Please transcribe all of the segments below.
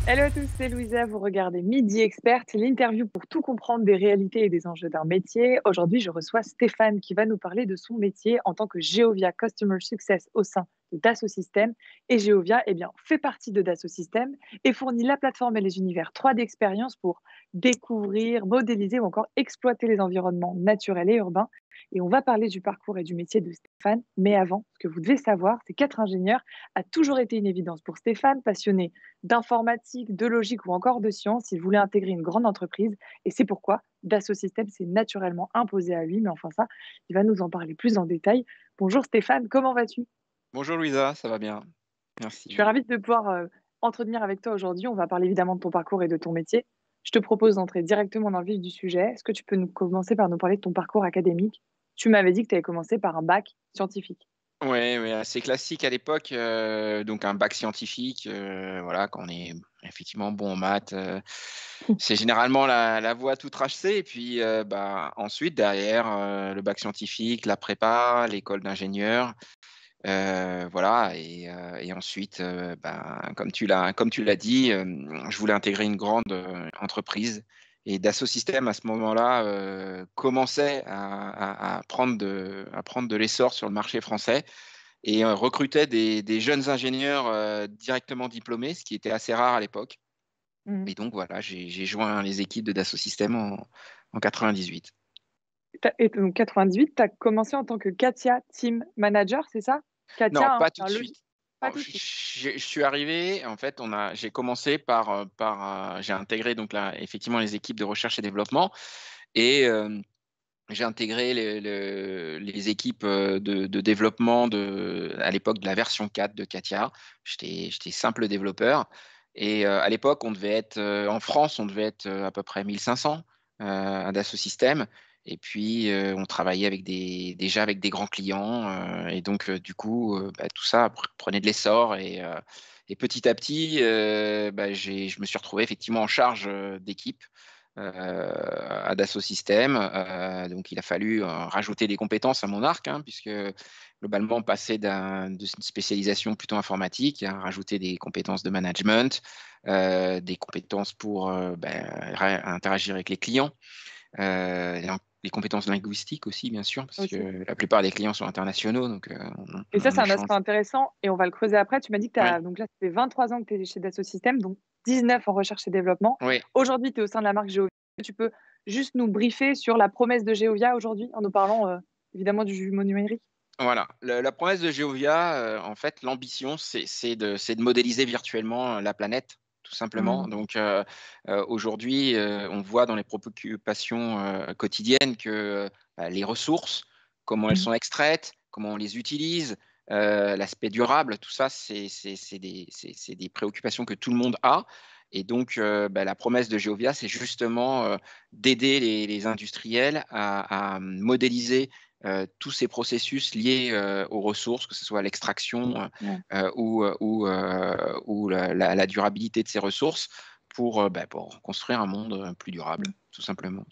Hello à tous, c'est Louisa. Vous regardez Midi Expert, l'interview pour tout comprendre des réalités et des enjeux d'un métier. Aujourd'hui, je reçois Stéphane qui va nous parler de son métier en tant que Geovia Customer Success au sein de Dassault Systèmes. Et Geovia fait partie de Dassault Systèmes et fournit la plateforme et les univers 3D expérience pour découvrir, modéliser ou encore exploiter les environnements naturels et urbains. Et on va parler du parcours et du métier de Stéphane. Mais avant, ce que vous devez savoir, c'est qu'être ingénieur a toujours été une évidence pour Stéphane, passionné d'informatique, de logique ou encore de sciences. Il voulait intégrer une grande entreprise et c'est pourquoi Dassault Systèmes s'est naturellement imposé à lui. Mais enfin ça, il va nous en parler plus en détail. Bonjour Stéphane, comment vas-tu? Bonjour Louisa, ça va bien, Je suis merci. ravie de pouvoir entretenir avec toi aujourd'hui. On va parler évidemment de ton parcours et de ton métier. Je te propose d'entrer directement dans le vif du sujet. Est-ce que tu peux nous commencer par nous parler de ton parcours académique? Tu m'avais dit que tu avais commencé par un bac scientifique. Ouais, ouais, assez classique à l'époque, donc un bac scientifique, voilà, quand on est effectivement bon en maths, c'est généralement la voie toute tracée et puis, bah, ensuite derrière, le bac scientifique, la prépa, l'école d'ingénieur, voilà et ensuite, ben, comme tu l'as dit, je voulais intégrer une grande, entreprise et Dassault Systèmes à ce moment-là, commençait à prendre de l'essor sur le marché français et recrutait des jeunes ingénieurs, directement diplômés, ce qui était assez rare à l'époque Mhm. et donc voilà, j'ai joint les équipes de Dassault Systèmes en 98. Et donc 98, tu as commencé en tant que Katia Team Manager, c'est ça? Non, Katia, hein, pas tout c'est de un logis. suite. Pas Alors tout de suite. je suis arrivé, en fait, j'ai commencé j'ai intégré donc là, effectivement, les équipes de recherche et développement et j'ai intégré les équipes, de développement à l'époque de la version 4 de CATIA. J'étais simple développeur et à l'époque, on devait être, en France, on devait être, à peu près 1 500, à Dassault Systèmes et puis, on travaillait déjà avec des grands clients, et donc, du coup, bah, tout ça prenait de l'essor et petit à petit, bah, je me suis retrouvé effectivement en charge, d'équipe à Dassault Systèmes. Donc il a fallu, rajouter des compétences à mon arc, hein, puisque globalement passer d'une spécialisation plutôt informatique à rajouter des compétences de management, des compétences pour, ré interagir avec les clients, et les compétences linguistiques aussi bien sûr, parce Aussi. que la plupart des clients sont internationaux, donc Et ça, on c'est un aspect échange. intéressant et on va le creuser après. Tu m'as dit que Oui, donc là, ça fait 23 ans que tu es chez Dassault Systèmes, donc 19 en recherche et développement. oui. Aujourd'hui, tu es au sein de la marque Geovia. Tu peux juste nous briefer sur la promesse de Geovia aujourd'hui en nous parlant évidemment du jumeau numérique? Voilà, la promesse de Geovia, en fait, l'ambition, c'est de modéliser virtuellement, la planète, tout simplement. Mmh. Donc, aujourd'hui, on voit dans les préoccupations, quotidiennes que, bah, les ressources, comment elles Mmh. sont extraites, comment on les utilise, l'aspect durable, tout ça, c'est des préoccupations que tout le monde a et donc, bah, la promesse de Geovia, c'est justement, d'aider les industriels à modéliser tous ces processus liés, aux ressources, que ce soit l'extraction, Ouais. ou la durabilité de ces ressources pour, pour construire un monde, plus durable, Mmh. tout simplement.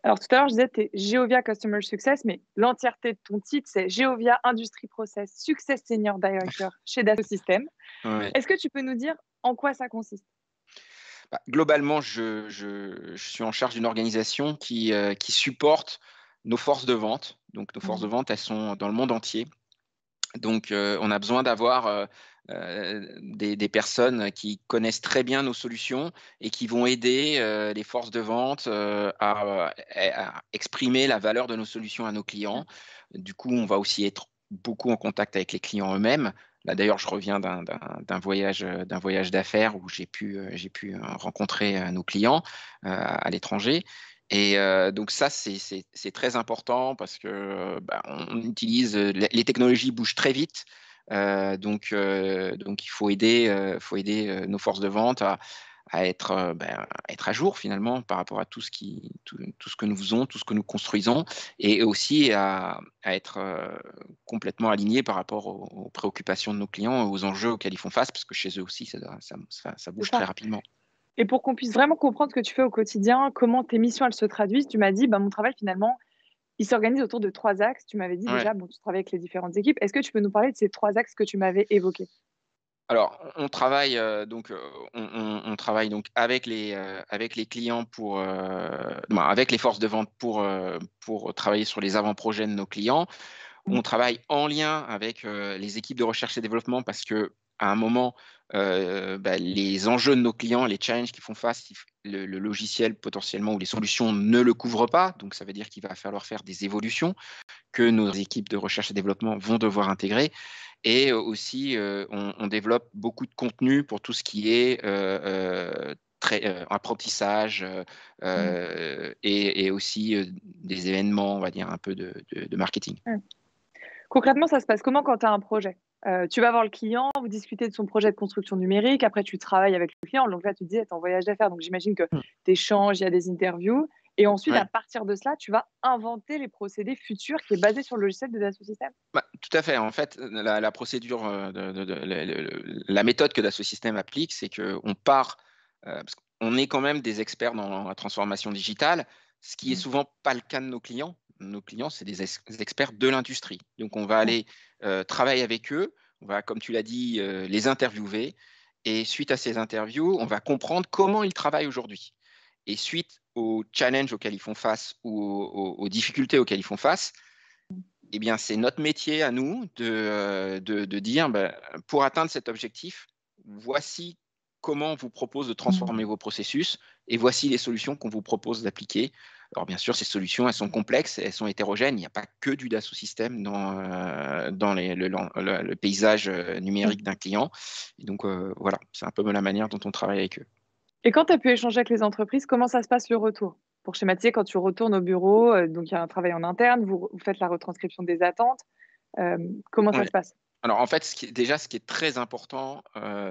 Alors tout à l'heure, je disais, tu es Geovia Customer Success, mais l'entièreté de ton titre, c'est Geovia Industry Process Success Senior Director chez Dassault Systèmes. Ouais. Est-ce que tu peux nous dire en quoi ça consiste? Bah, globalement, je suis en charge d'une organisation qui supporte nos forces de vente. Donc nos forces Mmh. de vente, elles sont dans le monde entier. Donc, on a besoin d'avoir, des personnes qui connaissent très bien nos solutions et qui vont aider, les forces de vente, à exprimer la valeur de nos solutions à nos Ouais. clients. Du coup, on va aussi être beaucoup en contact avec les clients eux-mêmes. Là, d'ailleurs, je reviens d'un voyage d'affaires où j'ai pu, rencontrer, nos clients, à l'étranger et donc ça, c'est très important parce que, bah, on utilise, les technologies bougent très vite, donc il faut aider, nos forces de vente à être, être à jour finalement par rapport à tout ce que nous faisons, tout ce que nous construisons et aussi à être, complètement alignés par rapport aux préoccupations de nos clients, aux enjeux auxquels ils font face, parce que chez eux aussi ça C'est bouge très ça. rapidement. Et pour qu'on puisse vraiment comprendre ce que tu fais au quotidien, comment tes missions, elles se traduisent, tu m'as dit, bah, mon travail finalement, il s'organise autour de 3 axes. Tu m'avais dit Ouais. déjà, bon, tu travailles avec les différentes équipes. Est-ce que tu peux nous parler de ces 3 axes que tu m'avais évoqués? Alors, on travaille, on travaille donc avec les clients avec les forces de vente pour travailler sur les avant-projets de nos clients. Mmh. On travaille en lien avec, les équipes de recherche et développement parce qu'à un moment, les enjeux de nos clients, les challenges qu'ils font face, le logiciel potentiellement ou les solutions ne le couvrent pas. Donc ça veut dire qu'il va falloir faire des évolutions que nos équipes de recherche et développement vont devoir intégrer. Et aussi, on développe beaucoup de contenu pour tout ce qui est apprentissage Mmh. et aussi des événements, on va dire, un peu de marketing. Ouais. Concrètement, ça se passe comment quand tu as un projet? Tu vas voir le client, vous discutez de son projet de construction numérique, après tu travailles avec le client. Donc là, tu disais, tu es en voyage d'affaires, donc j'imagine que Mm. tu échanges, il y a des interviews et ensuite, à Ouais. partir de cela, tu vas inventer les procédés futurs qui est basé sur le logiciel de Dassault Systèmes? Bah, tout à fait. En fait, la procédure, la méthode que Dassault Systèmes applique, c'est qu'on part, parce qu'on est quand même des experts dans la transformation digitale, ce qui est Mmh. souvent pas le cas de nos clients. Nos clients, c'est des experts de l'industrie. Donc on va Ouais. aller, travailler avec eux, on va, comme tu l'as dit, les interviewer et suite à ces interviews, on va comprendre comment ils travaillent aujourd'hui et suite aux challenges auxquels ils font face ou aux difficultés auxquelles ils font face, eh bien, c'est notre métier à nous de dire, pour atteindre cet objectif, voici comment on vous propose de transformer Mmh. vos processus et voici les solutions qu'on vous propose d'appliquer. Alors bien sûr, ces solutions, elles sont complexes, elles sont hétérogènes. Il n'y a pas que du Dassault Systèmes dans le paysage Ouais. numérique d'un client. Et donc voilà, c'est un peu la manière dont on travaille avec eux. Et quand tu as pu échanger avec les entreprises, comment ça se passe le retour? Pour schématiser, quand tu retournes au bureau, donc il y a un travail en interne, vous faites la retranscription des attentes, comment ça Ouais. se passe? Alors en fait, ce qui est très important,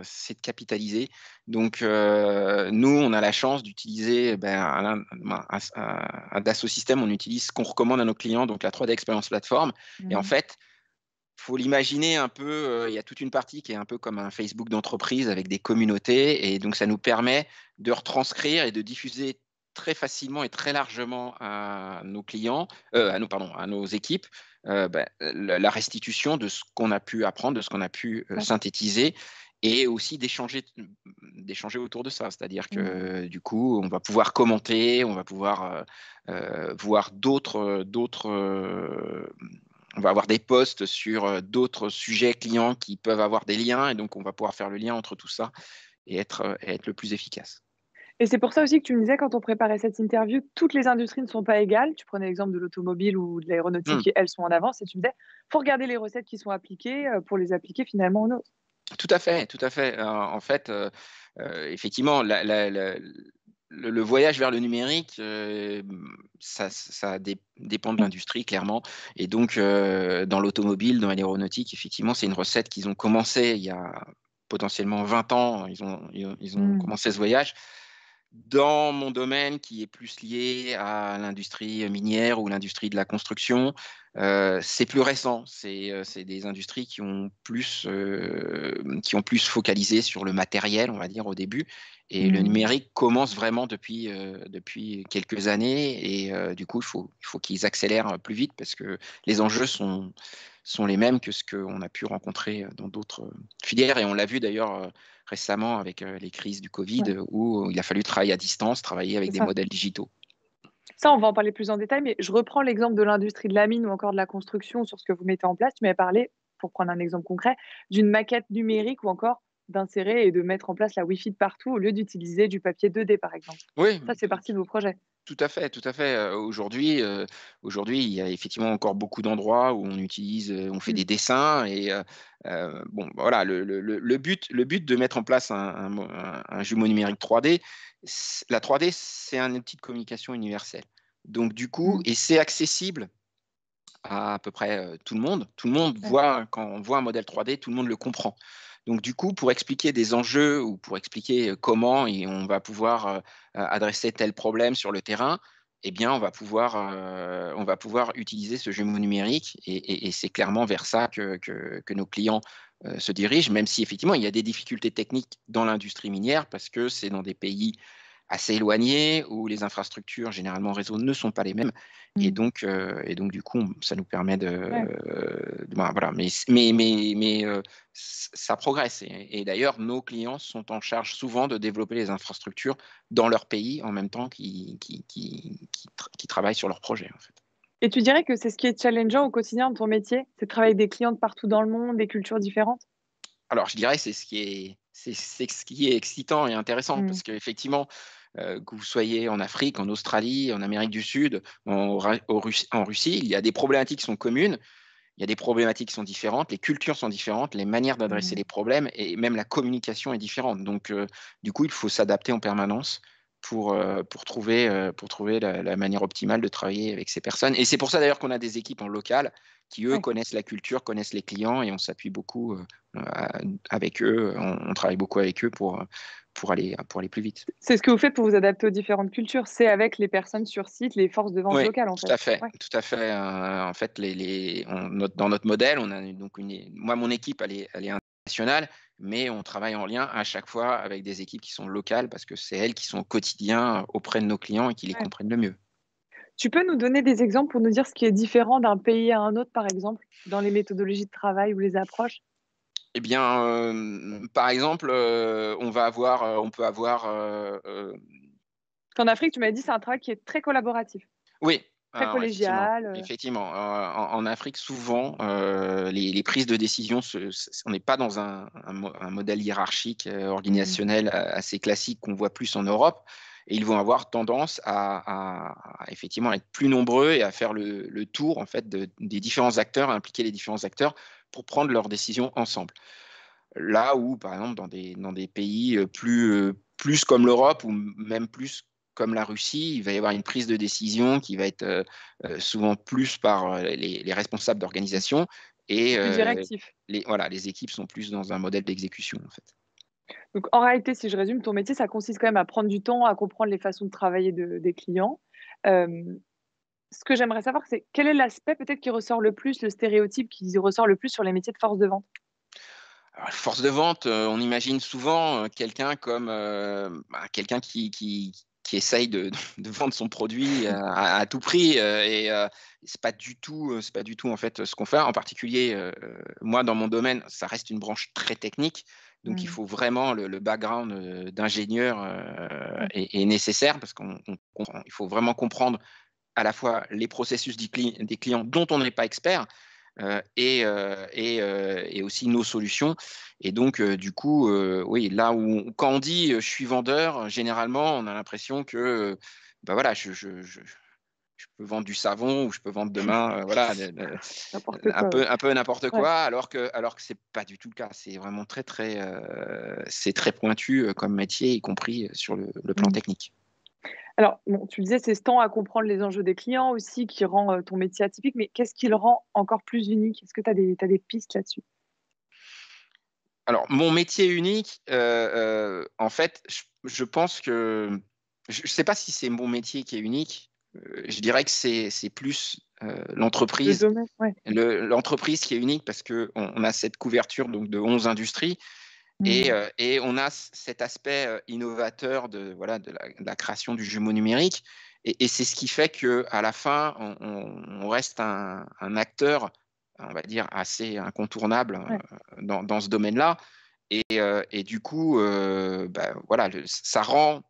c'est de capitaliser. Donc, nous, on a la chance d'utiliser, à Dassault Systèmes, on utilise ce qu'on recommande à nos clients, donc la 3D Experience Platform. Et en Mmh. fait, faut l'imaginer un peu, il y a toute une partie qui est un peu comme un Facebook d'entreprise avec des communautés et donc ça nous permet de retranscrire et de diffuser très facilement et très largement à nos clients, à nos équipes, la restitution de ce qu'on a pu apprendre, de ce qu'on a pu, D'accord. synthétiser et aussi d'échanger autour de ça. C'est-à-dire Mmh. que, du coup, on va pouvoir commenter, on va pouvoir, voir on va avoir des posts sur, d'autres sujets clients qui peuvent avoir des liens et donc on va pouvoir faire le lien entre tout ça et être le plus efficace. Et c'est pour ça aussi que tu me disais quand on préparait cette interview, toutes les industries ne sont pas égales. Tu prenais l'exemple de l'automobile ou de l'aéronautique Mmh. qui, elles, sont en avance et tu me disais: «Faut regarder les recettes qui sont appliquées, pour les appliquer finalement aux nôtres». Tout à fait, tout à fait. En fait, effectivement, le voyage vers le numérique, ça dépend de Mmh. l'industrie clairement et donc dans l'automobile, dans l'aéronautique, effectivement, c'est une recette qu'ils ont commencé il y a potentiellement 20 ans, ils ont Mmh. commencé ce voyage. Dans mon domaine qui est plus lié à l'industrie minière ou l'industrie de la construction, c'est plus récent. C'est des industries qui ont plus focalisé sur le matériel, on va dire, au début et le Mmh. numérique commence vraiment depuis quelques années et du coup, il faut qu'ils accélèrent plus vite parce que les enjeux sont les mêmes que ce qu'on a pu rencontrer dans d'autres, filières et on l'a vu d'ailleurs, récemment avec, les crises du Covid, Ouais, où il a fallu travailler à distance, travailler avec c'est des ça. modèles digitaux. Ça, on va en parler plus en détail, mais je reprends l'exemple de l'industrie de la mine ou encore de la construction sur ce que vous mettez en place. Tu m'avais parlé, pour prendre un exemple concret, d'une maquette numérique ou encore d'insérer et de mettre en place la Wi-Fi de partout au lieu d'utiliser du papier 2D, par exemple. Oui, Ça, c'est partie de vos projets. tout à fait, tout à fait. Aujourd'hui, il y a effectivement encore beaucoup d'endroits où on utilise, on fait Mmh. des dessins et bon, voilà, le but de mettre en place un jumeau numérique 3D, la 3D, c'est un outil de communication universel. Donc du coup Mmh. et c'est accessible à peu près, tout le monde. Tout le monde Ouais. voit quand on voit un modèle 3D, tout le monde le comprend. Donc du coup, pour expliquer des enjeux ou pour expliquer, comment et on va pouvoir, adresser tel problème sur le terrain, eh bien, on va pouvoir utiliser ce jumeau numérique et c'est clairement vers ça que nos clients, se dirigent, même si effectivement il y a des difficultés techniques dans l'industrie minière parce que c'est dans des pays assez éloignés, où les infrastructures, généralement réseau, ne sont pas les mêmes. Mmh. Et donc du coup, ça nous permet Ouais. ben, voilà, ça progresse. Et d'ailleurs, nos clients sont en charge souvent de développer les infrastructures dans leur pays en même temps qu'ils travaillent sur leur projet, en fait. Et tu dirais que c'est ce qui est challengeant au quotidien de ton métier? C'est de travailler avec des clients de partout dans le monde, des cultures différentes? Alors, je dirais, c'est ce qui est excitant et intéressant Mmh. parce qu'effectivement, que vous soyez en Afrique, en Australie, en Amérique du Sud, en Russie, il y a des problématiques qui sont communes, il y a des problématiques qui sont différentes, les cultures sont différentes, les manières d'adresser Mmh. les problèmes et même la communication est différente. Donc, du coup, il faut s'adapter en permanence pour trouver la manière optimale de travailler avec ces personnes. Et c'est pour ça d'ailleurs qu'on a des équipes en local qui, eux, Ouais. connaissent la culture, connaissent les clients et on s'appuie beaucoup avec eux. On travaille beaucoup avec eux pour aller plus vite. C'est ce que vous faites pour vous adapter aux différentes cultures, c'est avec les personnes sur site, les forces de vente Oui, locales, en fait? Ouais. tout à fait. En fait, dans notre modèle, on a donc moi, mon équipe, elle est internationale, mais on travaille en lien à chaque fois avec des équipes qui sont locales parce que c'est elles qui sont au quotidien auprès de nos clients et qui les Ouais. comprennent le mieux. Tu peux nous donner des exemples pour nous dire ce qui est différent d'un pays à un autre, par exemple, dans les méthodologies de travail ou les approches? Eh bien, par exemple, on peut avoir, En Afrique, tu m'as dit, c'est un travail qui est très collaboratif, oui, très alors collégial, effectivement, en Afrique, souvent, les prises de décision on n'est pas dans un modèle hiérarchique, mmh, organisationnel assez classique qu'on voit plus en Europe et ils vont avoir tendance à effectivement être plus nombreux et à faire le tour en fait des différents acteurs, à impliquer les différents acteurs pour prendre leurs décisions ensemble. Là où, par exemple, dans des pays plus comme l'Europe ou même plus comme la Russie, il va y avoir une prise de décision qui va être souvent plus par les responsables d'organisation et c'est plus directif. voilà, les équipes sont plus dans un modèle d'exécution, en fait. Donc en réalité, si je résume, ton métier, ça consiste quand même à prendre du temps, à comprendre les façons de travailler des clients. Hem, Ce que j'aimerais savoir, c'est quel est l'aspect peut-être qui ressort le plus, le stéréotype qui ressort le plus sur les métiers de force de vente? Alors, force de vente, on imagine souvent quelqu'un comme quelqu'un qui essaye de vendre son produit à tout prix c'est pas du tout en fait ce qu'on fait. En particulier, moi dans mon domaine, ça reste une branche très technique, donc il Mmh, faut vraiment le background d'ingénieur ouais, est nécessaire parce il faut vraiment comprendre à la fois les processus des clients dont on n'est pas expert, et aussi nos solutions. Et donc, du coup, oui, là où quand on dit, «Je suis vendeur», généralement, on a l'impression que, bah, voilà, je peux vendre du savon ou je peux vendre demain, voilà, n'importe quoi, ouais. un peu n'importe Ouais. quoi, alors que c'est pas du tout le cas. C'est vraiment c'est très pointu, comme métier, y compris sur le plan Mmh. technique. Alors, bon, tu le disais, c'est ce temps à comprendre les enjeux des clients aussi qui rend, ton métier atypique, mais qu'est-ce qui le rend encore plus unique? Est-ce que tu as des pistes là-dessus? Alors, mon métier unique, en fait, je pense que je ne sais pas si c'est mon métier qui est unique, je dirais que c'est plus, Le domaine? Ouais. l'entreprise qui est unique parce qu'on a cette couverture donc de 11 industries Mmh. et on a cet aspect, innovateur de la création du jumeau numérique et c'est ce qui fait qu'à la fin, on reste un acteur, on va dire, assez incontournable, Ouais, dans ce domaine-là et du coup, bah, voilà, ça rend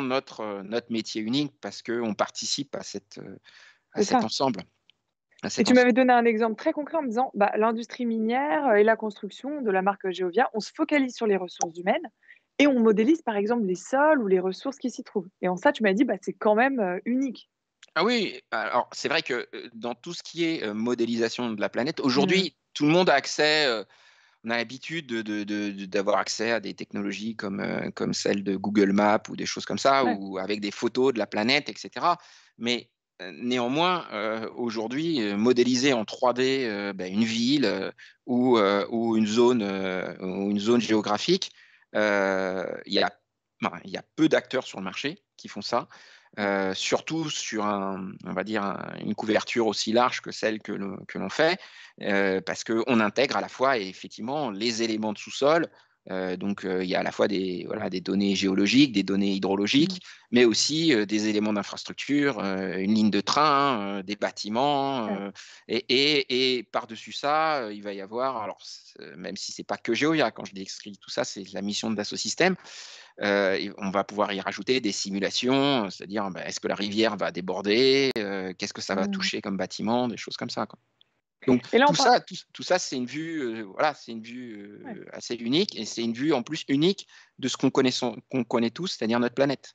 notre métier unique parce qu'on participe à c'est cet ça. ensemble à Et cet tu m'avais ensemble. donné un exemple très concret en me disant, bah, l'industrie minière, et la construction de la marque Geovia, on se focalise sur les ressources humaines et on modélise, par exemple, les sols ou les ressources qui s'y trouvent. Et en ça, tu m'as dit, bah, c'est quand même, unique. Ah oui, alors c'est vrai que, dans tout ce qui est, modélisation de la planète, Mmh. aujourd'hui, tout le monde a accès, on a l'habitude d'avoir accès à des technologies comme celles de Google Maps ou des choses comme ça, Ouais, ou avec des photos de la planète et cetera. Mais, néanmoins, aujourd'hui, modéliser en 3D, une ville, ou une zone géographique, il y a peu d'acteurs sur le marché qui font ça, ouais, surtout sur on va dire une couverture aussi large que celle que l'on fait. Parce qu'on intègre à la fois effectivement les éléments de sous-sol, Donc, il y a à la fois des données géologiques, des données hydrologiques, mais aussi des éléments d'infrastructure, une ligne de train, des bâtiments. Et par-dessus ça, il va y avoir, alors, même si ce n'est pas que Geovia, quand je décris tout ça, c'est la mission de Dassault Systèmes. On va pouvoir y rajouter des simulations, c'est-à-dire est-ce que la rivière va déborder, qu'est-ce que ça va toucher comme bâtiment, des choses comme ça, quoi. Donc Et là, tout ça, c'est une vue, c'est une vue assez unique, et c'est une vue en plus unique de ce qu'on connaît tous, c'est-à-dire notre planète.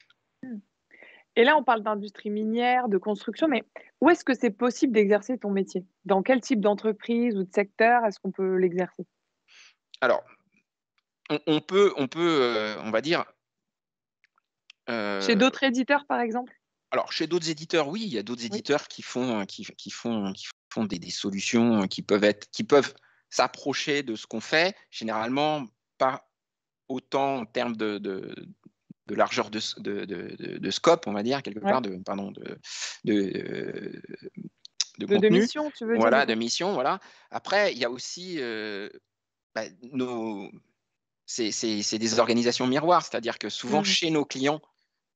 Et là, on parle d'industrie minière, de construction, mais où est-ce que c'est possible d'exercer ton métier? Dans quel type d'entreprise ou de secteur est-ce qu'on peut l'exercer? Alors, on va dire, Chez euh, d'autres éditeurs, par exemple? alors chez d'autres éditeurs, oui, il y a d'autres Oui. éditeurs qui font des solutions qui peuvent s'approcher de ce qu'on fait, généralement pas autant en termes de largeur de scope, on va dire, quelque Ouais. part, de, de De contenu, mission, tu veux dire, de voilà, de contenu? mission, voilà. Après, il y a aussi, bah, c'est des organisations miroirs, c'est-à-dire que souvent Mmh. chez nos clients,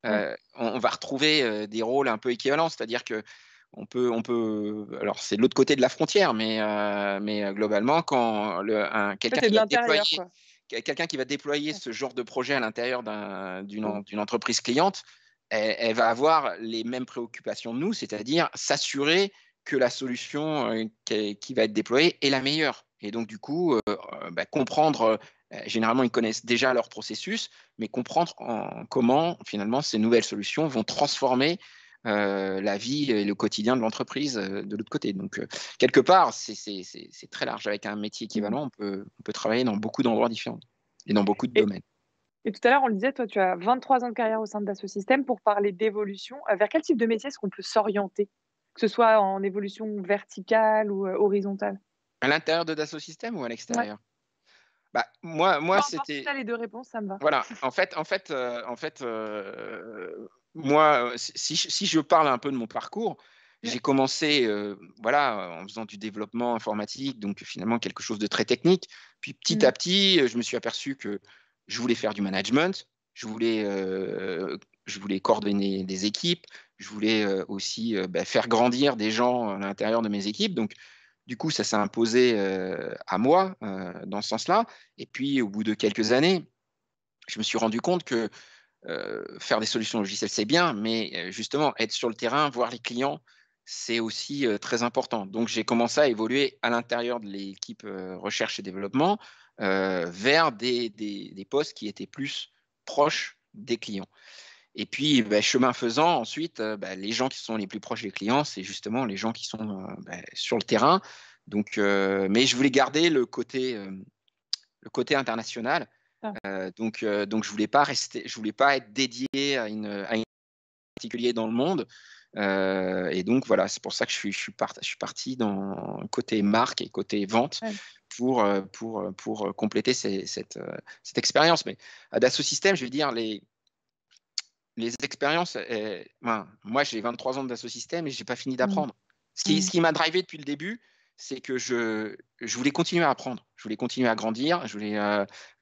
Ouais. on va retrouver des rôles un peu équivalents, c'est-à-dire que alors c'est de l'autre côté de la frontière, mais globalement, quand En fait, c'est de l'intérieur, quoi. quelqu'un qui va déployer Ouais. ce genre de projet à l'intérieur Mmh. d'une entreprise cliente, elle va avoir les mêmes préoccupations que nous, c'est-à-dire s'assurer que la solution qui va être déployée est la meilleure. Et donc, du coup, comprendre, généralement, ils connaissent déjà leur processus, mais comprendre comment, finalement, ces nouvelles solutions vont transformer la vie et le quotidien de l'entreprise de l'autre côté. Donc, quelque part, c'est très large. Avec un métier Mmh. équivalent, on peut travailler dans beaucoup d'endroits différents et dans beaucoup de Et domaines. et tout à l'heure, on le disait, toi, tu as 23 ans de carrière au sein de Dassault Systèmes. Pour parler d'évolution, vers quel type de métier est-ce qu'on peut s'orienter? Que ce soit en évolution verticale ou, horizontale? À l'intérieur de Dassault Systèmes ou à Ouais. l'extérieur? Bah, moi, Peu importe, si tu c'était as les 2 réponses, ça me va. voilà. Moi, si je parle un peu de mon parcours, Ouais. j'ai commencé, voilà, en faisant du développement informatique, donc finalement quelque chose de très technique. Puis petit Mmh. à petit, je me suis aperçu que je voulais faire du management, je voulais coordonner des équipes, je voulais, aussi, faire grandir des gens à l'intérieur de mes équipes. Donc du coup, ça s'est imposé, à moi, dans ce sens-là. Et puis au bout de quelques années, je me suis rendu compte que faire des solutions logicielles, c'est bien, mais justement, être sur le terrain, voir les clients, c'est aussi très important. Donc, j'ai commencé à évoluer à l'intérieur de l'équipe recherche et développement vers des postes qui étaient plus proches des clients. Et puis, chemin faisant, ensuite, les gens qui sont les plus proches des clients, c'est justement les gens qui sont sur le terrain. Donc, mais je voulais garder le côté international. Ah. Donc je voulais pas être dédié à une particulier dans le monde. Et donc voilà, c'est pour ça que je suis parti dans côté marque et côté vente Ouais. pour compléter cette expérience. Mais à Dassault Systèmes, je vais dire, les expériences, moi j'ai 23 ans de Dassault Systèmes et j'ai pas fini Mmh. d'apprendre. Ce Mmh. qui m'a drivé depuis le début, c'est que je voulais continuer à apprendre, je voulais continuer à grandir,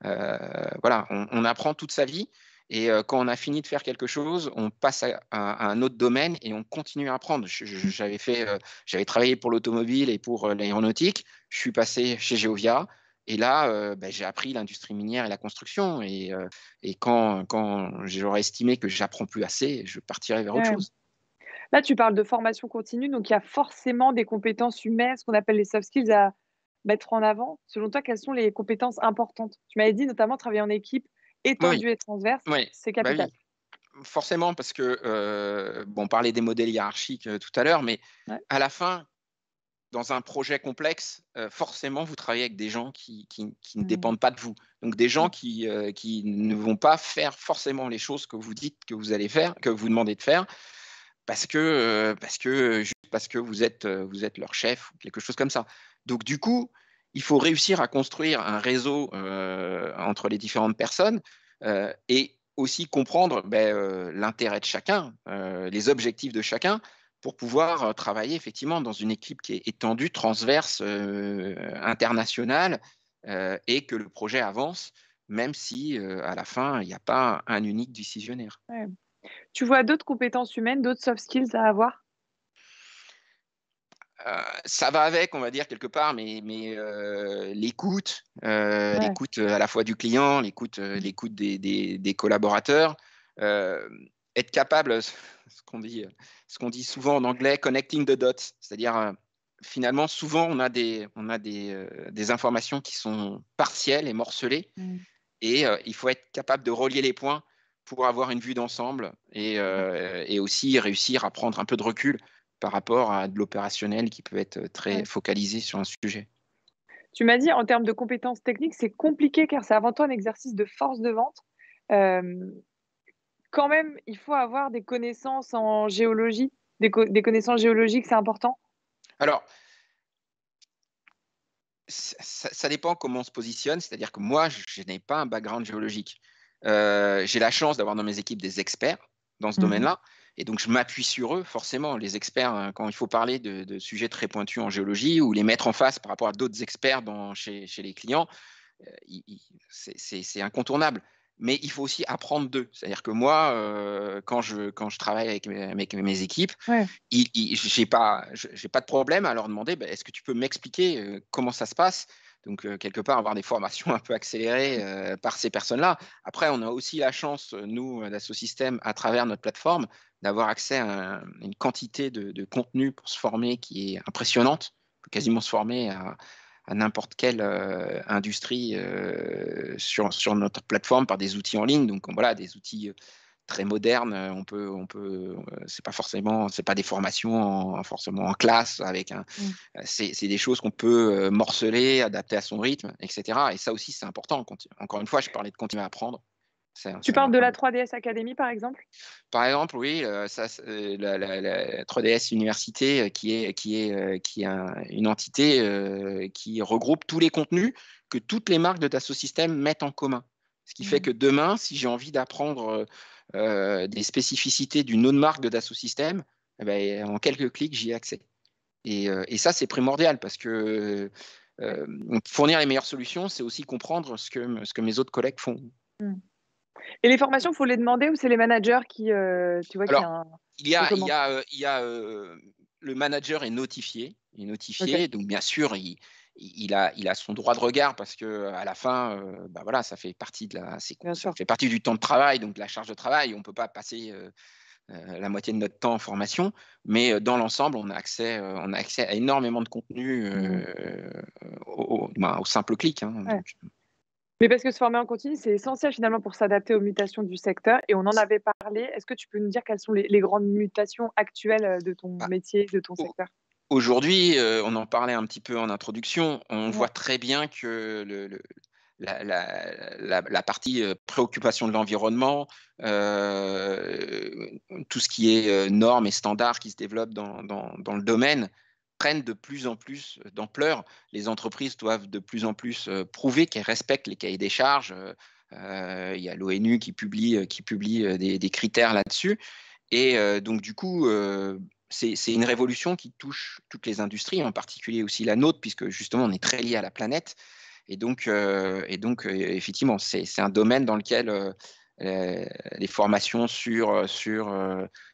voilà, on apprend toute sa vie et quand on a fini de faire quelque chose, on passe à un autre domaine et on continue à apprendre. J'avais travaillé pour l'automobile et pour l'aéronautique, je suis passé chez Geovia et là, j'ai appris l'industrie minière et la construction et quand j'aurais estimé que j'apprends plus assez, je partirai vers autre Ouais. chose. Là, tu parles de formation continue, donc il y a forcément des compétences humaines, ce qu'on appelle les soft skills à mettre en avant. Selon toi, quelles sont les compétences importantes? Tu m'avais dit notamment travailler en équipe Oui, étendue et transverse, oui, c'est bah capital. oui, forcément parce que, on parlait des modèles hiérarchiques, tout à l'heure, mais Ouais. à la fin, dans un projet complexe, forcément, vous travaillez avec des gens qui ne Mmh. dépendent pas de vous. Donc des gens Ouais. qui ne vont pas faire forcément les choses que vous dites que vous allez faire, que vous demandez de faire, juste parce que vous êtes leur chef ou quelque chose comme ça. Donc du coup, il faut réussir à construire un réseau entre les différentes personnes et aussi comprendre l'intérêt de chacun, les objectifs de chacun pour pouvoir travailler effectivement dans une équipe qui est étendue, transverse, internationale et que le projet avance même si à la fin, il n'y a pas un unique décisionnaire. Ouais. Tu vois d'autres compétences humaines, d'autres soft skills à avoir? Ça va avec, on va dire quelque part, mais Ouais. l'écoute, à la fois du client, Mmh. l'écoute des collaborateurs, être capable, ce qu'on dit souvent en anglais, connecting the dots, c'est-à-dire, finalement, souvent on a des informations qui sont partielles et morcelées Mmh. et il faut être capable de relier les points pour avoir une vue d'ensemble et aussi réussir à prendre un peu de recul par rapport à de l'opérationnel qui peut être très Ouais. focalisé sur un sujet. Tu m'as dit en termes de compétences techniques, c'est compliqué car c'est avant tout un exercice de force de vente. Hem, Quand même, il faut avoir des connaissances en géologie, des connaissances géologiques, c'est important? Alors, ça dépend comment on se positionne, c'est-à-dire que moi, je n'ai pas un background géologique. J'ai la chance d'avoir dans mes équipes des experts dans ce Mmh. domaine-là et donc je m'appuie sur eux forcément. Les experts, quand il faut parler de sujets très pointus en géologie ou les mettre en face par rapport à d'autres experts chez les clients, c'est incontournable. Mais il faut aussi apprendre d'eux. C'est-à-dire que moi, quand je travaille avec mes équipes, Ouais. j'ai pas de problème à leur demander: «Est-ce que tu peux m'expliquer, comment ça se passe?» Donc quelque part, avoir des formations un peu accélérées, par ces personnes-là. Après, on a aussi la chance, nous, d'Assosystèmes, à travers notre plateforme, d'avoir accès à une quantité de contenu pour se former qui est impressionnante. On peut quasiment se former à n'importe quelle, industrie, sur notre plateforme par des outils en ligne. Donc voilà, des outils, très modernes, c'est pas des formations forcément en classe avec Mmh. c'est des choses qu'on peut, morceler, adapter à son rythme et cetera et ça aussi, c'est important. Encore une fois, je parlais de continuer à apprendre. Tu C'est parles de un la 3DS Academy, par exemple? par exemple, oui, ça c'est la 3DS Université, qui est une entité, qui regroupe tous les contenus que toutes les marques de Dassault Systèmes mettent en commun. Ce qui fait Mmh. que demain, si j'ai envie d'apprendre, des spécificités d'une autre marque de Dassault Systèmes, et beh, en quelques clics, j'y ai accès et ça, c'est primordial parce que, Ouais. fournir les meilleures solutions, c'est aussi comprendre ce que mes autres collègues font. Mmh. Et les formations, faut les demander ou c'est les managers qui, tu vois, qui Alors, a un il y a il y recommandent? a, il y a, le manager est OK, notifié, donc bien sûr, il a son droit de regard parce qu'à la fin, bah, voilà, bien ça sûr. fait partie du temps de travail, donc la charge de travail. On ne peut pas passer, la moitié de notre temps en formation, mais dans l'ensemble, on a accès à énormément de contenu, Mmh. au simple clic, hein, Ouais. donc Mais parce que se former en continu, c'est essentiel finalement pour s'adapter aux mutations du secteur et on en avait parlé. Est-ce que tu peux nous dire quelles sont les grandes mutations actuelles, de ton bah, métier, de ton au secteur? aujourd'hui, on en parlait un petit peu en introduction, on Ouais. voit très bien que la partie, préoccupation de l'environnement, tout ce qui est, normes et standards qui se développent dans le domaine prennent de plus en plus d'ampleur. Les entreprises doivent de plus en plus, prouver qu'elles respectent les cahiers des charges, il y a l'ONU qui publie, des critères là-dessus et donc du coup, c'est une révolution qui touche toutes les industries, en particulier aussi la nôtre, puisque justement on est très lié à la planète et donc effectivement, c'est un domaine dans lequel, les formations sur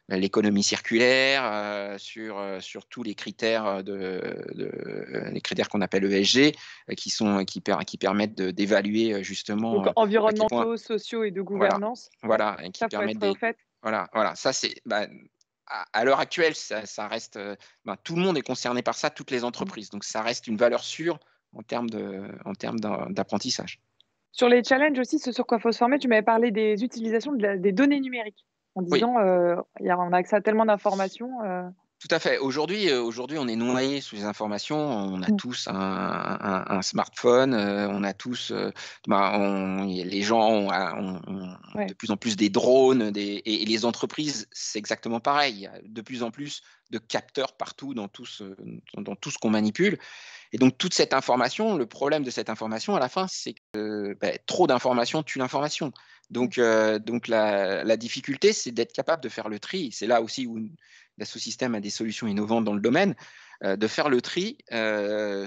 l'économie circulaire, sur tous les critères, les critères qu'on appelle ESG, qui permettent d'évaluer, Donc justement, à quel point environnementaux, sociaux et de voilà, gouvernance, ouais. voilà et qui Ça, faut permettent être au des fait. voilà, ça c'est bah, à l'heure actuelle, ça reste, tout le monde est concerné par ça, toutes les Mmh. entreprises, donc ça reste une valeur sûre en termes d'apprentissage. Sur les challenges aussi, ce sur quoi faut se former, tu m'avais parlé des utilisations des données numériques en Oui. disant, on a accès à tellement d'informations, Tout à fait. Aujourd'hui, on est noyé sous les informations. On a Mmh. tous un smartphone, on a tous, les gens ont Ouais, de plus en plus des drones, et les entreprises, c'est exactement pareil. Il y a de plus en plus de capteurs partout dans tout ce qu'on manipule et donc toute cette information, le problème de cette information à la fin, c'est que, trop d'informations tue l'information. mmh, Donc la difficulté, c'est d'être capable de faire le tri. C'est là aussi où Dassault-Systèmes a des solutions innovantes dans le domaine, de faire le tri,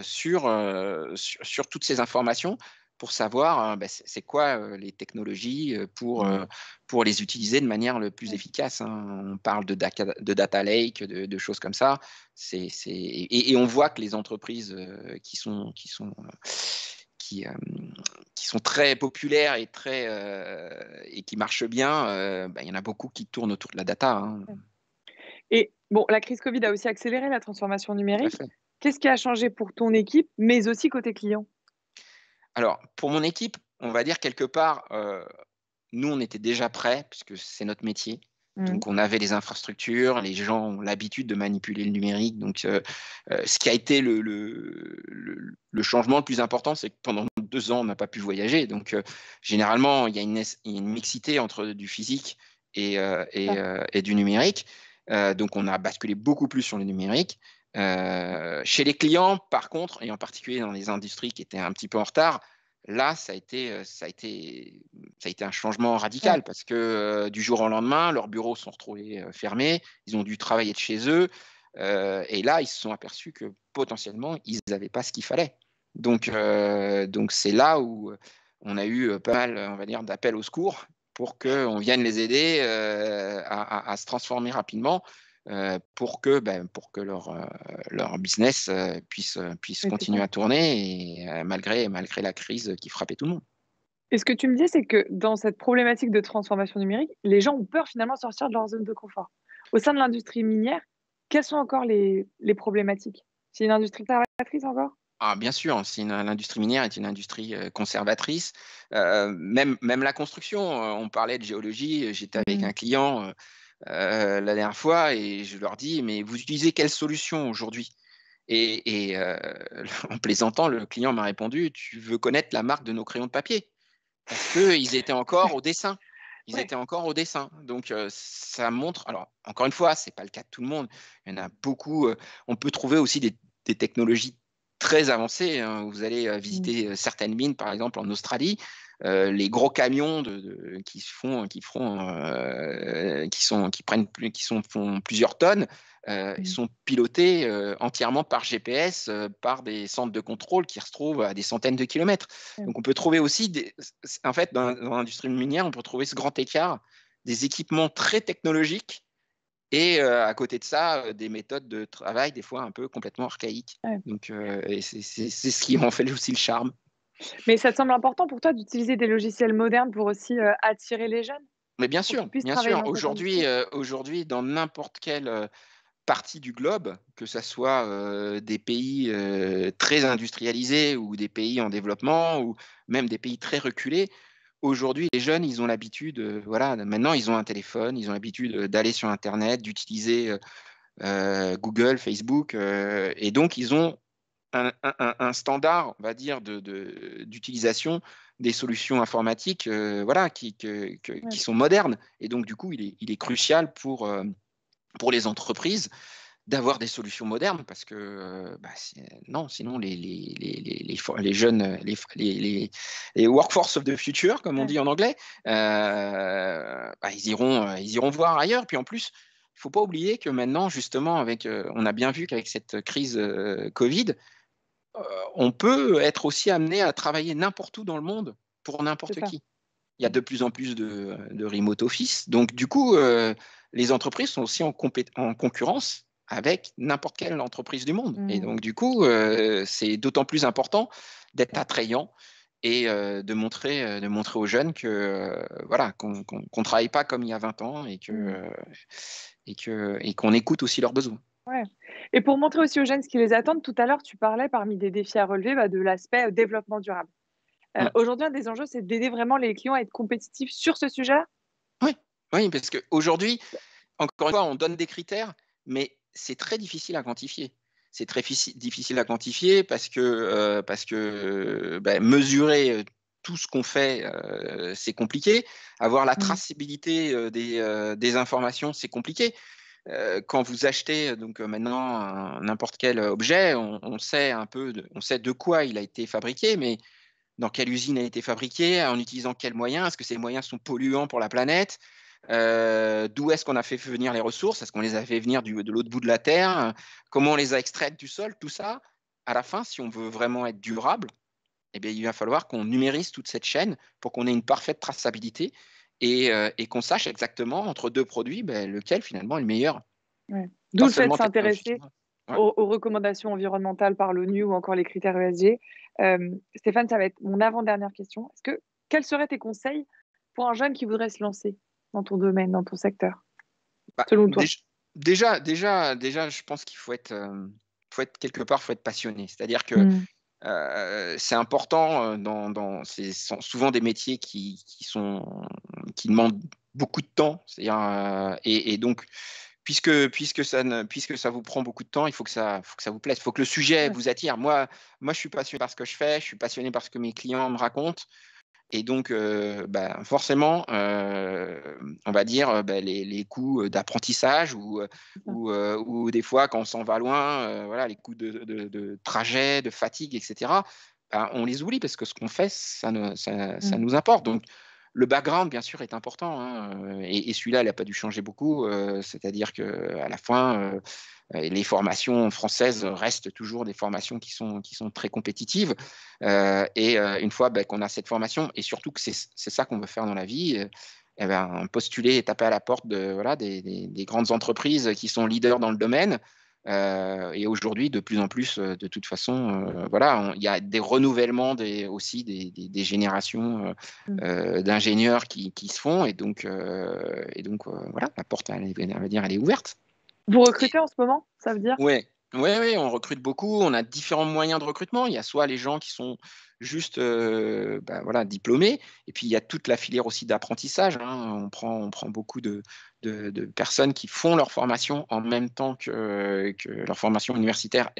sur toutes ces informations pour savoir c'est quoi les technologies pour les utiliser de manière le plus efficace, hein. On parle de data lake, de choses comme ça. Et on voit que les entreprises qui, qui sont très populaires et qui marchent bien, il y en a beaucoup qui tournent autour de la data, hein. Et bon, la crise Covid a aussi accéléré la transformation Tout à numérique. fait. Qu'est-ce qui a changé pour ton équipe, mais aussi côté client? Alors, pour mon équipe, on va dire quelque part, nous, on était déjà prêts puisque c'est notre métier. Mmh. Donc, on avait les infrastructures, les gens ont l'habitude de manipuler le numérique. Donc, ce qui a été le changement le plus important, c'est que pendant 2 ans, on n'a pas pu voyager. Donc, généralement, il y a une mixité entre du physique et du numérique. Donc, on a basculé beaucoup plus sur le numérique. Chez les clients, par contre, et en particulier dans les industries qui étaient un petit peu en retard, là, ça a été un changement Ouais. radical parce que du jour au lendemain, leurs bureaux sont retrouvés fermés, ils ont dû travailler de chez eux, et là, ils se sont aperçus que potentiellement, ils n'avaient pas ce qu'il fallait. Donc c'est là où on a eu pas mal, on va dire, d'appels au secours pour qu'on vienne les aider à se transformer rapidement pour que leur business puisse Mais c'est continuer ça. à tourner et malgré la crise qui frappait tout le monde. Et ce que tu me dis, c'est que dans cette problématique de transformation numérique, les gens ont peur finalement de sortir de leur zone de confort. Au sein de l'industrie minière, quelles sont encore les problématiques? C'est une industrie conservatrice encore? Ah bien sûr, l'industrie minière est une industrie conservatrice. Même la construction, on parlait de géologie, j'étais avec Mmh. un client la dernière fois et je leur dis: «Mais vous utilisez quelle solution aujourd'hui?» Et en plaisantant, le client m'a répondu: «Tu veux connaître la marque de nos crayons de papier?» Parce qu'ils étaient encore au dessin. Ils Ouais. étaient encore au dessin. Donc, ça montre alors encore une fois, c'est pas le cas de tout le monde. Il y en a beaucoup, on peut trouver aussi des technologies très avancées, hein. Vous allez, Mmh. visiter, certaines mines, par exemple en Australie, les gros camions qui font plusieurs tonnes, ils Mmh. sont pilotés, entièrement par GPS, par des centres de contrôle qui se trouvent à des centaines de kilomètres. Ouais. Donc on peut trouver aussi en fait, dans l'industrie minière, on peut trouver ce grand écart, des équipements très technologiques et à côté de ça, des méthodes de travail, des fois un peu complètement archaïques. Ouais. Donc et c'est ce qui en fait aussi le charme. Mais ça te semble important pour toi d'utiliser des logiciels modernes pour aussi, attirer les jeunes? Mais Pour qu'ils puissent bien travailler sûr, dans cette industrie? aujourd'hui, dans n'importe quelle, partie du globe, que ça soit, des pays, très industrialisés ou des pays en développement ou même des pays très reculés. Aujourd'hui, les jeunes, ils ont l'habitude, voilà, maintenant, ils ont un téléphone, ils ont l'habitude, d'aller sur internet, d'utiliser, Google, Facebook, et donc ils ont un standard, on va dire, d'utilisation des solutions informatiques, voilà, Ouais. qui sont modernes et donc du coup, il est crucial pour les entreprises d'avoir des solutions modernes parce que non, sinon les jeunes, les workforce of the future, comme on Ouais. dit en anglais, ils iront voir ailleurs. Puis en plus, il ne faut pas oublier que maintenant, justement, on a bien vu qu'avec cette crise Covid, on peut être aussi amené à travailler n'importe où dans le monde pour C'est n'importe ça. qui. Il y a Mmh. de plus en plus de remote office. Donc, du coup, les entreprises sont aussi en concurrence avec n'importe quelle entreprise du monde. Et Mmh. donc, du coup, c'est d'autant plus important d'être attrayant et de montrer aux jeunes que voilà, qu'on ne travaille pas comme il y a 20 ans Mmh. et qu'on écoute aussi leurs besoins. Ouais, et pour montrer aussi aux jeunes ce qui les attend, tout à l'heure, tu parlais parmi des défis à relever, de l'aspect, développement durable. Mm. Aujourd'hui, un des enjeux, c'est d'aider vraiment les clients à être compétitifs sur ce sujet-là? Oui, oui, parce qu'aujourd'hui, encore une fois, on donne des critères, mais c'est très difficile à quantifier. C'est très difficile à quantifier parce que mesurer tout ce qu'on fait, c'est compliqué. Avoir la Mmh. traçabilité des informations, c'est compliqué. Quand vous achetez donc maintenant n'importe quel objet, on sait un peu, on sait de quoi il a été fabriqué, mais dans quelle usine a été fabriqué, en utilisant quels moyens, est-ce que ces moyens sont polluants pour la planète, d'où est-ce qu'on a fait venir les ressources, est-ce qu'on les a fait venir de l'autre bout de la Terre, comment on les a extraites du sol, tout ça, à la fin, si on veut vraiment être durable, eh bien, il va falloir qu'on numérise toute cette chaîne pour qu'on ait une parfaite traçabilité et qu'on sache exactement entre 2 produits, lequel finalement est le meilleur. Ouais. D'où Pas le fait de seulement s'intéresser technologiquement. Ouais. aux recommandations environnementales par l'ONU ou encore les critères ESG. Stéphane, ça va être mon avant-dernière question. Quels seraient tes conseils pour un jeune qui voudrait se lancer dans ton domaine, dans ton secteur, Bah, selon toi? déjà, je pense qu'il faut être quelque part, faut être passionné. C'est-à-dire que Mmh. c'est important c'est souvent des métiers qui demandent beaucoup de temps. C'est-à-dire, et donc, puisque ça vous prend beaucoup de temps, il faut que ça vous plaise. Il faut que le sujet Ouais. vous attire. Moi, je suis passionné par ce que je fais. Je suis passionné par ce que mes clients me racontent. Et donc, forcément, on va dire, les coûts d'apprentissage ou des fois quand on s'en va loin, voilà, les coûts de trajet, de fatigue et cetera, on les oublie parce que ce qu'on fait, ça Mmh. nous importe. Donc le background, bien sûr, est important, hein, et celui-là, il a pas dû changer beaucoup, c'est-à-dire qu'à la fin, les formations françaises restent toujours des formations qui sont très compétitives. Une fois qu'on a cette formation, et surtout que c'est ça qu'on veut faire dans la vie, eh ben, postuler et taper à la porte voilà, des grandes entreprises qui sont leaders dans le domaine. Et aujourd'hui, de plus en plus, de toute façon, voilà, il y a des renouvellements aussi des générations Mmh. d'ingénieurs qui se font. Voilà, la porte, on va dire, elle est ouverte. Vous recrutez en ce moment, ça veut dire? Ouais, ouais, ouais, on recrute beaucoup. On a différents moyens de recrutement. Il y a soit les gens qui sont juste, voilà, diplômés, et puis il y a toute la filière aussi d'apprentissage, hein. On prend beaucoup de personnes qui font leur formation en même temps que leur formation universitaire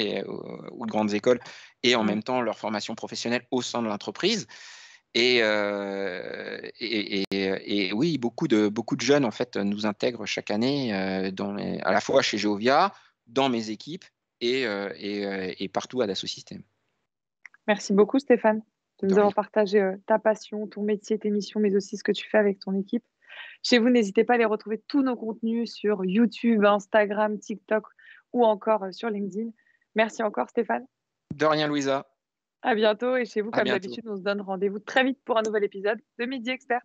ou de grandes écoles, et en Ouais. même temps leur formation professionnelle au sein de l'entreprise. Et oui, beaucoup de jeunes en fait nous intègrent chaque année, à la fois chez Geovia, dans mes équipes et partout à Dassault Systèmes. Merci beaucoup Stéphane, de De nous rien. avoir partagé, ta passion, ton métier, tes missions, mais aussi ce que tu fais avec ton équipe. Chez vous, n'hésitez pas à aller retrouver tous nos contenus sur YouTube, Instagram, TikTok ou encore, sur LinkedIn. Merci encore Stéphane. De rien, Louisa. À bientôt et chez vous, À comme bientôt. d'habitude, on se donne rendez-vous très vite pour un nouvel épisode de Midi Expert.